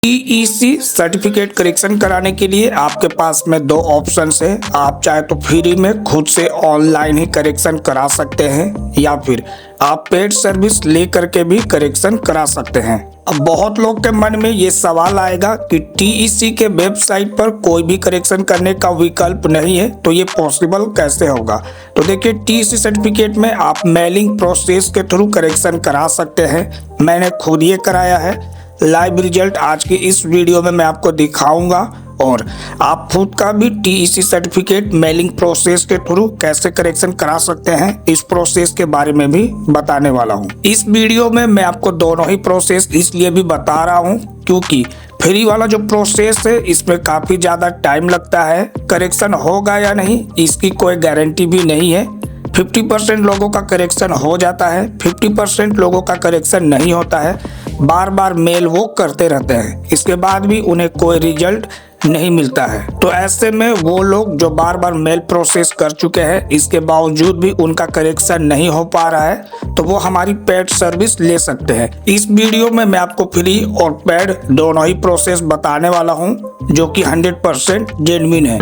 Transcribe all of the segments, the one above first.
TEC certificate correction कराने के लिए आपके पास में दो ऑप्शंस है। आप चाहे तो फ्री में खुद से ऑनलाइन ही करेक्शन करा सकते हैं या फिर आप पेड सर्विस ले करके भी करेक्शन करा सकते हैं। अब बहुत लोग के मन में ये सवाल आएगा कि टीईसी के वेबसाइट पर कोई भी करेक्शन करने का विकल्प नहीं है, तो ये पॉसिबल कैसे होगा। तो देखिए, टीईसी सर्टिफिकेट में आप मेलिंग प्रोसेस के थ्रू करेक्शन करा सकते हैं। मैंने खुद ये कराया है। लाइव रिजल्ट आज की इस वीडियो में मैं आपको दिखाऊंगा और आप खुद का भी टीईसी सर्टिफिकेट मेलिंग प्रोसेस के थ्रू कैसे करेक्शन करा सकते हैं, इस प्रोसेस के बारे में भी बताने वाला हूं। इस वीडियो में मैं आपको दोनों ही प्रोसेस इसलिए भी बता रहा हूं क्योंकि फ्री वाला जो प्रोसेस है इसमें काफी ज्यादा टाइम लगता है। करेक्शन होगा या नहीं इसकी कोई गारंटी भी नहीं है। 50% लोगों का करेक्शन हो जाता है, 50% लोगों का करेक्शन नहीं होता है। बार बार मेल वो करते रहते हैं, इसके बाद भी उन्हें कोई रिजल्ट नहीं मिलता है। तो ऐसे में वो लोग जो बार बार मेल प्रोसेस कर चुके हैं, इसके बावजूद भी उनका करेक्शन नहीं हो पा रहा है, तो वो हमारी पेड सर्विस ले सकते हैं। इस वीडियो में मैं आपको फ्री और पेड दोनों ही प्रोसेस बताने वाला हूँ जो कि 100% जेन्युइन है।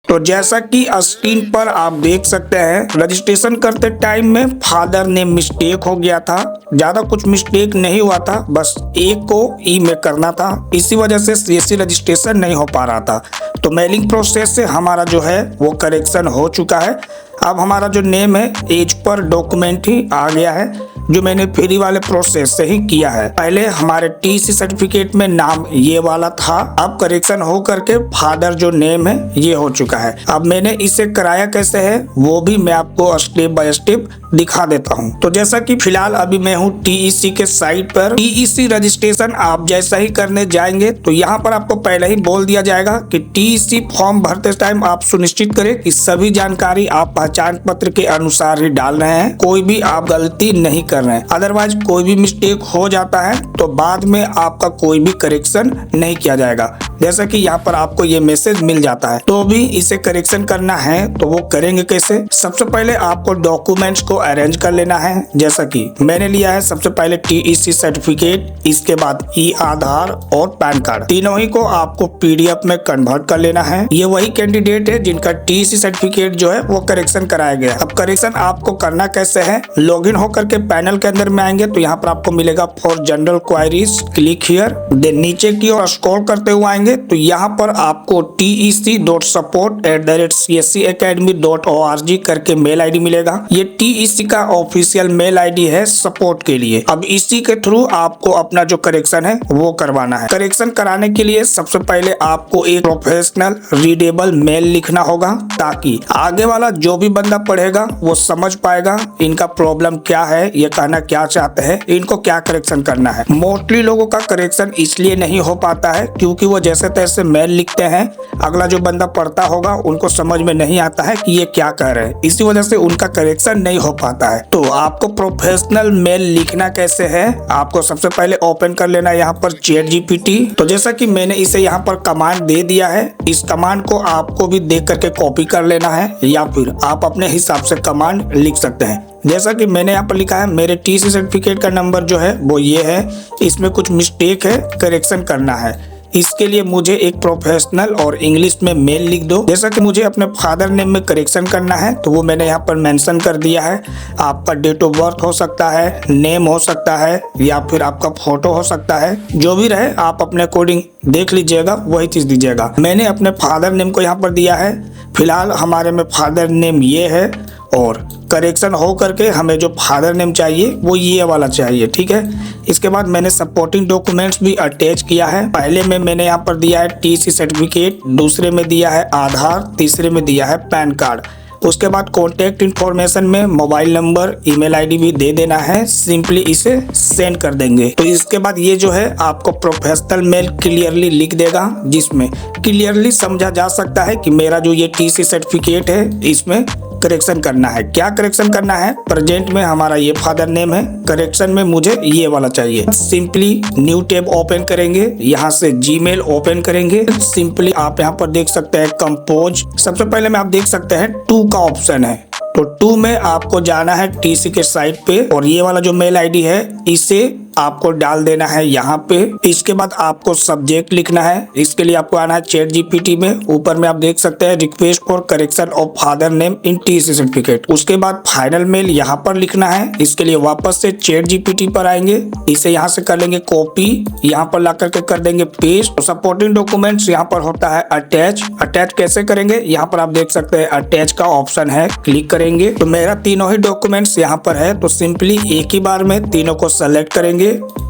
तो जैसा कि स्क्रीन पर आप देख सकते हैं, रजिस्ट्रेशन करते टाइम में फादर नेम मिस्टेक हो गया था। ज्यादा कुछ मिस्टेक नहीं हुआ था, बस एक को ई में करना था, इसी वजह से सीएससी रजिस्ट्रेशन नहीं हो पा रहा था। तो मेलिंग प्रोसेस से हमारा जो है वो करेक्शन हो चुका है। अब हमारा जो नेम है एज पर डॉक्यूमेंट ही आ गया है, जो मैंने फ्री वाले प्रोसेस से ही किया है। पहले हमारे टीसी सर्टिफिकेट में नाम ये वाला था, अब करेक्शन हो करके फादर जो नेम है ये हो चुका है। अब मैंने इसे कराया कैसे है वो भी मैं आपको स्टेप बाय स्टेप दिखा देता हूँ। तो जैसा कि फिलहाल अभी मैं हूँ टीईसी के साइट पर। टीईसी रजिस्ट्रेशन आप जैसा ही करने जाएंगे तो यहाँ पर आपको पहले ही बोल दिया जाएगा कि टीईसी फॉर्म भरते टाइम आप सुनिश्चित करें कि सभी जानकारी आप पहचान पत्र के अनुसार ही डाल रहे हैं, कोई भी आप गलती नहीं कर रहे हैं। अदरवाइज कोई भी मिस्टेक हो जाता है तो बाद में आपका कोई भी करेक्शन नहीं किया जाएगा। जैसा कि यहाँ पर आपको ये मैसेज मिल जाता है। तो भी इसे करेक्शन करना है तो वो करेंगे कैसे। सबसे पहले आपको डॉक्यूमेंट्स को अरेंज कर लेना है। जैसा कि मैंने लिया है सबसे पहले टीईसी सर्टिफिकेट, इसके बाद ई आधार और पैन कार्ड, तीनों ही को आपको पीडीएफ में कन्वर्ट कर लेना है। ये वही कैंडिडेट है जिनका टीईसी सर्टिफिकेट जो है वो करेक्शन कराया गया। अब करेक्शन आपको करना कैसे है, लॉगिन होकर के पैनल के अंदर में आएंगे तो यहाँ पर आपको मिलेगा for general queries, click here. Then नीचे की ओर स्क्रॉल करते हुए आएंगे तो यहाँ पर आपको tec.support@cscacademy.org करके मेल आईडी मिलेगा। ये टीईसी का ऑफिशियल मेल आईडी है सपोर्ट के लिए। अब इसी के थ्रू आपको अपना जो करेक्शन है वो करवाना है। करेक्शन कराने के लिए सबसे पहले आपको एक प्रोफेशनल रीडेबल मेल लिखना होगा ताकि आगे वाला जो भी बंदा पढ़ेगा वो समझ पाएगा इनका प्रॉब्लम क्या है, ये कहना क्या चाहते हैं, इनको क्या करेक्शन करना है। मोस्टली लोगों का करेक्शन इसलिए नहीं हो पाता है क्योंकि वो जैसे तैसे मेल लिखते हैं, अगला जो बंदा पढ़ता होगा उनको समझ में नहीं आता है कि ये क्या कह रहे हैं, इसी वजह से उनका करेक्शन नहीं हो पाता है। तो आपको प्रोफेशनल मेल लिखना कैसे है, आपको सबसे पहले ओपन कर लेना है यहाँ पर चैट जीपीटी। तो जैसा कि मैंने इसे यहाँ पर कमांड दे दिया है, इस कमांड को आपको भी देख करके कॉपी कर लेना है या फिर आप अपने हिसाब से कमांड लिख सकते हैं। जैसा कि मैंने यहाँ पर लिखा है, मेरे टीसी सर्टिफिकेट का नंबर जो है वो ये है, इसमें कुछ मिस्टेक है, करेक्शन करना है। इसके लिए मुझे एक प्रोफेशनल और इंग्लिश में मेल लिख दो। जैसा कि मुझे अपने फादर नेम में करेक्शन करना है तो वो मैंने यहाँ पर मेंशन कर दिया है। आपका डेट ऑफ बर्थ हो सकता है, नेम हो सकता है या फिर आपका फोटो हो सकता है, जो भी रहे आप अपने अकॉर्डिंग देख लीजिएगा, वही चीज दीजिएगा। मैंने अपने फादर नेम को यहाँ पर दिया है। फिलहाल हमारे में फादर नेम ये है और करेक्शन हो करके हमें जो फादर नेम चाहिए वो ये वाला चाहिए, ठीक है। इसके बाद मैंने सपोर्टिंग डॉक्यूमेंट्स भी अटैच किया है। पहले में मैंने यहाँ पर दिया है टीसी सर्टिफिकेट, दूसरे में दिया है आधार, तीसरे में दिया है पैन कार्ड। उसके बाद कॉन्टैक्ट इन्फॉर्मेशन में मोबाइल नंबर, ईमेल आईडी भी दे देना है। सिंपली इसे सेंड कर देंगे। तो इसके बाद ये जो है आपको प्रोफेशनल मेल क्लियरली लिख देगा, जिसमें क्लियरली समझा जा सकता है कि मेरा जो ये टीसी सर्टिफिकेट है इसमें करेक्शन करना है। क्या करेक्शन करना है, प्रेजेंट में हमारा ये फादर नेम है, करेक्शन में मुझे ये वाला चाहिए। सिंपली न्यू टैब ओपन करेंगे, यहाँ से जीमेल ओपन करेंगे। सिंपली आप यहाँ पर देख सकते हैं कंपोज। सबसे पहले में आप देख सकते हैं टू का ऑप्शन है, तो 2 में आपको जाना है टीसी के साइट पे और ये वाला जो मेल आईडी है इसे आपको डाल देना है यहाँ पे। इसके बाद आपको सब्जेक्ट लिखना है। इसके लिए आपको आना है चैट जीपीटी में। ऊपर में आप देख सकते हैं request for correction of father name in TC certificate. उसके बाद फाइनल मेल यहाँ पर लिखना है। इसके लिए वापस से चैट जीपीटी पर आएंगे, इसे यहाँ से कर लेंगे कॉपी, यहाँ पर ला करके कर देंगे पेस्ट। तो सपोर्टिंग डॉक्यूमेंट्स यहाँ पर होता है अटैच। अटैच कैसे करेंगे, यहाँ पर आप देख सकते हैं अटैच का ऑप्शन है, क्लिक करेंगे तो मेरा तीनों ही डॉक्यूमेंट्स यहाँ पर है। तो सिंपली एक ही बार में तीनों को सेलेक्ट करेंगे,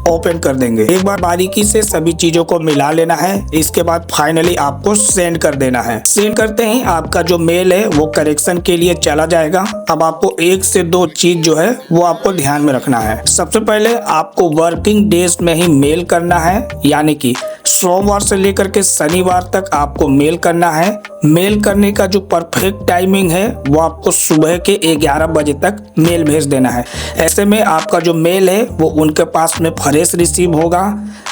ओपन कर देंगे। एक बार बारीकी से सभी चीजों को मिला लेना है। इसके बाद फाइनली आपको सेंड कर देना है। सेंड करते ही आपका जो मेल है वो करेक्शन के लिए चला जाएगा। अब आपको 1 से 2 चीज जो है वो आपको ध्यान में रखना है। सबसे पहले आपको वर्किंग डेज में ही मेल करना है, यानी कि सोमवार से लेकर के शनिवार तक आपको मेल करना है। मेल करने का जो परफेक्ट टाइमिंग है वो आपको सुबह के 11 बजे तक मेल भेज देना है। ऐसे में आपका जो मेल है वो उनके पास में फ्रेश रिसीव होगा।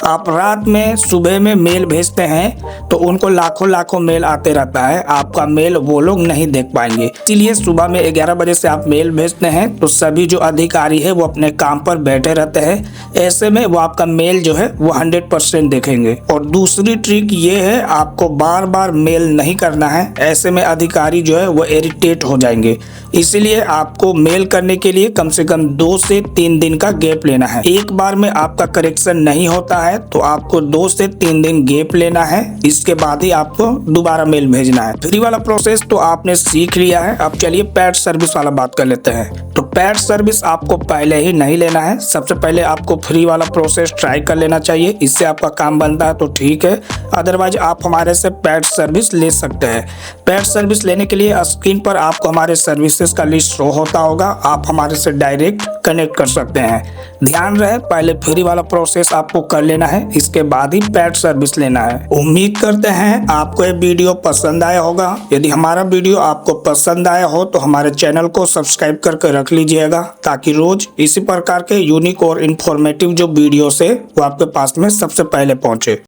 आप रात में सुबह में मेल भेजते हैं तो उनको लाखों मेल आते रहता है, आपका मेल वो लोग नहीं देख पाएंगे। इसीलिए सुबह में 11 बजे से आप मेल भेजते हैं तो सभी जो अधिकारी है वो अपने काम पर बैठे रहते हैं। ऐसे में वो आपका मेल जो है वो 100% देखेंगे। और दूसरी ट्रिक ये है, आपको बार बार मेल नहीं करना है, ऐसे में अधिकारी जो है वो इरिटेट हो जाएंगे। इसीलिए आपको मेल करने के लिए कम से कम 2 से 3 दिन का गैप लेना है। एक बार में आपका करेक्शन नहीं होता है तो आपको 2 से 3 दिन गैप लेना है। इसके बाद ही आपको दोबारा मेल भेजना है। फ्री वाला प्रोसेस तो आपने सीख लिया है। अब चलिए पेड सर्विस वाला बात कर लेते हैं। तो पेड सर्विस आपको पहले ही नहीं लेना है। सबसे पहले आपको फ्री वाला प्रोसेस ट्राई कर लेना चाहिए। इससे आपका काम बनता है तो ठीक है, अदरवाइज आप हमारे से पेड सर्विस ले सकते हैं। पेड सर्विस लेने के लिए स्क्रीन पर आपको हमारे सर्विसेज का लिस्ट शो होता होगा, आप हमारे से डायरेक्ट कनेक्ट कर सकते हैं। ध्यान रहे, पहले फ्री वाला प्रोसेस आपको कर लेना है, इसके बाद ही पेड सर्विस लेना है। उम्मीद करते हैं आपको ये वीडियो पसंद आया होगा। यदि हमारा वीडियो आपको पसंद आया हो तो हमारे चैनल को सब्सक्राइब करके रख लीजिएगा, ताकि रोज इसी प्रकार के यूनिक और इन्फॉर्मेटिव जो वीडियोस है वो आपके पास में सबसे पहले पहुंचे।